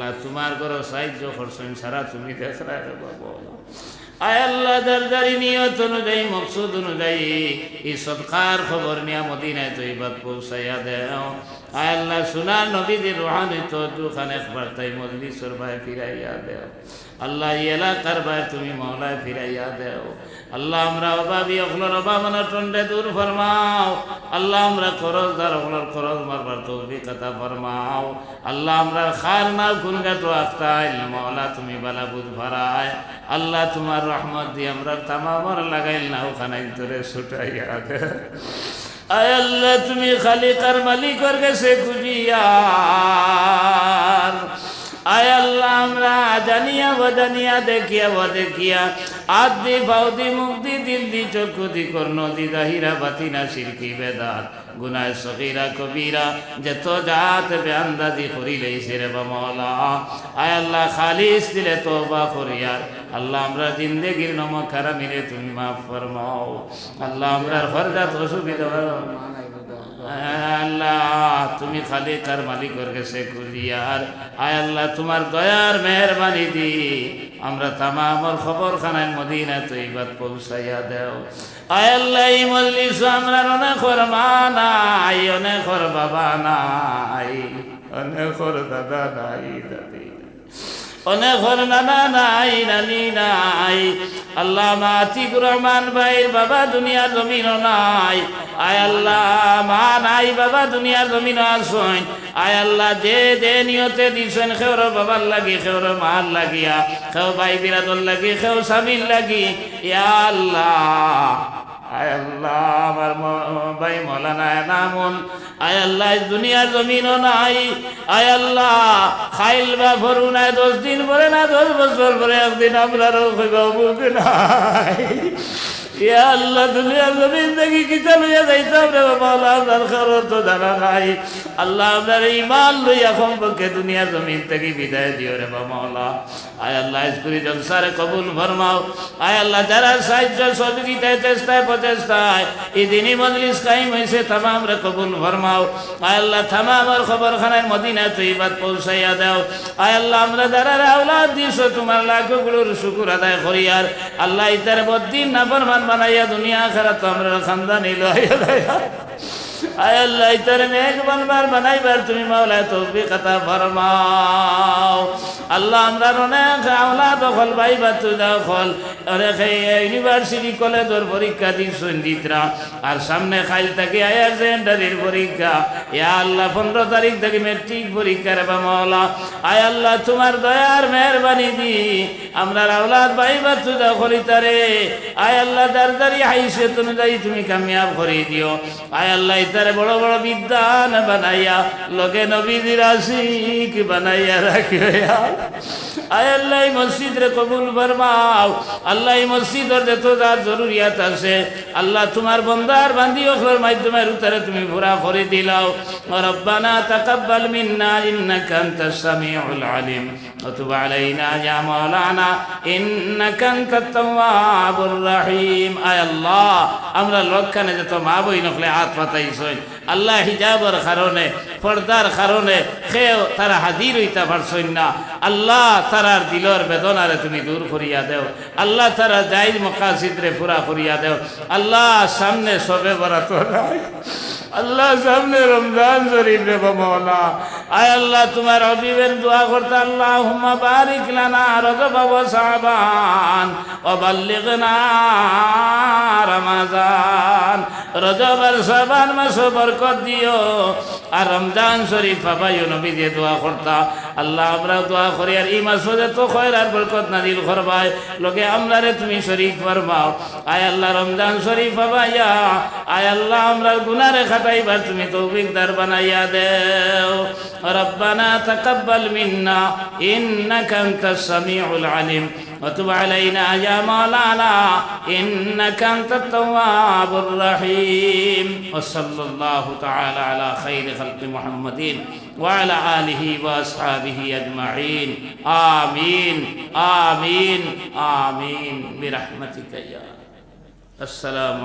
আল্লাহ তোমার ঘর সাহায্য করছেন সারা তুমি দেখরা রে বাবা আয় আল্লাহ দরদারি নিয়ত অনুযায়ী মকসুদ অনুযায়ী এই সদকার খবর নিয়ে মদিনায় তৈবাত পৌঁছাইয়া দেও আয় আল্লাহ সোনার নবীদের রুহানি তওয়াজ্জুহ খানে একবার তাই মজলিসের ভাই ফিরাইয়া দেও আল্লাহ এই এলাকার ভাই তুমি মওলায় ফিরাইয়া দেও আল্লাহ আমরা অভাবী অখলর অভাবনা টন্ডে দূর ফরমাও আল্লাহ আমরা খরচদার অখলর খরচ মারবার তৌফিক আতা ফরমাও আল্লাহ আমরা খার না গুনগাত আখতাইল মওলা তুমি বালা বুঝ ভরায় আল্লাহ তোমার রহমত দিয়ে আমরা তামামর লাগাইল না ওখানে তোরে ছুটাইয়া দে আয় আল্লাহ তুমি খালিকার মালিকের কাছে খুঁজিয়ার আয় আল্লাহ আমরা জানিয়া বজানিয়া দেখিয়া বদেখিয়া আদি বাউদি মুক্তি দিল দি চক্ষু দি কর্ণ দি দাহিরা বাতিনা শিরকি বেদাত গুনায় সগীরা কবিরা যত জাত বেআন্দাজি করি লইছে রে মওলা আয় আল্লাহ খালিস দিলে তওবা করিয়ার আল্লাহ আমরা জিন্দেগির নমক হারামিরে তুমি মাফ ফরমাও আল্লাহ আমরা ফরজাত অসুবিধা আল্লাহ তুমি খালিকার মালিকের কাছে খুঁজিয়ার আয় আল্লাহ তোমার দয়ার মেহরবানি দি আমরা তামামর খবর খানায় মদিনা তৈবাত পৌঁছাইয়া দেও আয় আল্লাহ এই মজলিস আমরা অনেক মা নাই অনেক বাবা নাই অনেক দাদা নাই দাদি অনেক নানা নাই নানি নাই আল্লাহ আতিকুর রহমান ভাই বাবা দুনিয়ার জমিন নাই আয় আল্লাহ মা নাই বাবা দুনিয়ার জমিন আসুন আয় আল্লাহ যে যে নিয়তে দিছেন খেওর বাবার লাগি খেওর মার লাগিয়া খেও ভাই বিরাদর লাগি খেও স্বামীর লাগি ইয়া আল্লাহ আয় আল্লাহ আমার ভাই মৌলানা এনামুল আয় আল্লাহ দুনিয়ার জমিনও নাই আয় আল্লাহ খাইল বা ভরু নাই 10 দিন পরে না 10 বছর পরে একদিন আমরারও বুক নাই ইয়া আল্লাহ দুনিয়ার জমিন থেকে কিতা লইয়া যাইতাম রে মাওলা আপনার খবর তো জানা নাই আল্লাহ আপনার ঈমান লইয়া কমপক্ষে দুনিয়ার জমিন থেকে বিদায় দিও রে মাওলা আয় আল্লাহ ইসকুরি জলসারে কবুল ফরমাও আয় আল্লাহ যারা সাহায্য সহযোগিতায় চেষ্টায় প্রচেষ্টায় এই দিনই মজলিস কায়েম হয়েছে তামাম রে কবুল ফরমাও আয় আল্লাহ তামামের খবরখানায় মদিনা তৈবাত পৌঁছাইয়া দাও আয় আল্লাহ আমরা যারা আওলাদ দিছো তোমার লাখগুলোর শুকর আদায় করি আর আল্লাহ ইতার বদ্দিন নাফরমান বানাইয়া দুনিয়া আখিরাত আমরা খানদানি লইয়া আয় আল্লাহ ইতার নেক বানবার বানাইবার তুমি মাওলা তৌফিক আতা ফরমাও আল্লাহ আমরা অনেক আওলাদ হল ভাই বাচ্চা দাও হল অনেক ইউনিভার্সিটি কলেজের পরীক্ষা দিচ্ছেন দিতরা আর সামনে খাইল থেকে হায়ার সেকেন্ডারির পরীক্ষা ইয়া আল্লাহ 15 তারিখ থেকে মেট্রিক পরীক্ষা রে মাওলা আয় আল্লাহ তোমার দয়ার মেহরবানি দি আমরা আওলাদ ভাই বাচ্চা দাও করিতারে আয় আল্লাহ দারদারি হাইছে তুমি যাই তুমি কামিয়াব করে দিও আয় আল্লাহ ইতারে বড় বড় বিদ্যান বানাইয়া লগে নবীজির আশিক বানাইয়া রাখিয়া আয় আল্লাহ মসজিদ রে কবুল ফরমাও আল্লাহ এই মসজিদের যত যার জরুরিয়াত আছে আল্লাহ তোমার বান্দার বান্দি ওখর মাধ্যমে উতারে তুমি পুরা করে দিলাও রব্বানা তাকাব্বাল মিন্না ইন্নাকা আনতাস সামিউল আলিম ওয়া তুব আলাইনা ইয়া মাওলানা ইন্নাকা আনতাত তাওয়াবুর রহিম আয় আল্লাহ আমরা লক্ষণে যত মা বই নখলে হাত পাতাইছই আল্লাহ হিজাবের কারণে পর্দার কারণে কেউ তারা হাজির হইতে পারছই না আল্লাহ তারার দিলর বেদনারে তুমি দূর করিয়া দেও আল্লাহ তারা জায়েজ মাকাসিদ রে পুরা করিয়া দেও আল্লাহ সামনে সবে বরাত নাই আল্লাহ সামনে রমজান শরীফ রে মাওলা আয় আল্লাহ তোমার হাবিবের দোয়া করতে আল্লাহুম্মা বারিক লানা রজব ওয়া শাবান ওয়া বাল্লিগনা রমাজান রজব আর শাবান মাসে বরকত দিও আর রমজান শরীফ পাবাইও নবী যে দোয়া করতা আল্লাহ আমরা দোয়া করি আর এই মাসে তো খয়র আর বরকত নাজিল করবাই লগে আমরারে তুমি শরীক ফরমাও আয় আল্লাহ রমজান শরীফ পাবাইয়া আয় আল্লাহ আমরা গুনারে খাটাইবার তুমি তৌফিক দার বানাইয়া দেও রব্বানা তাকাব্বাল মিন্না ইন্নাকা আনতাস সামিউল আলিম وتب علينا يا مولانا إنك أنت التواب الرحيم وصلى الله تعالى على خير خلق محمد وعلى آله وأصحابه أجمعين آمين آمين آمين برحمتك يا السلام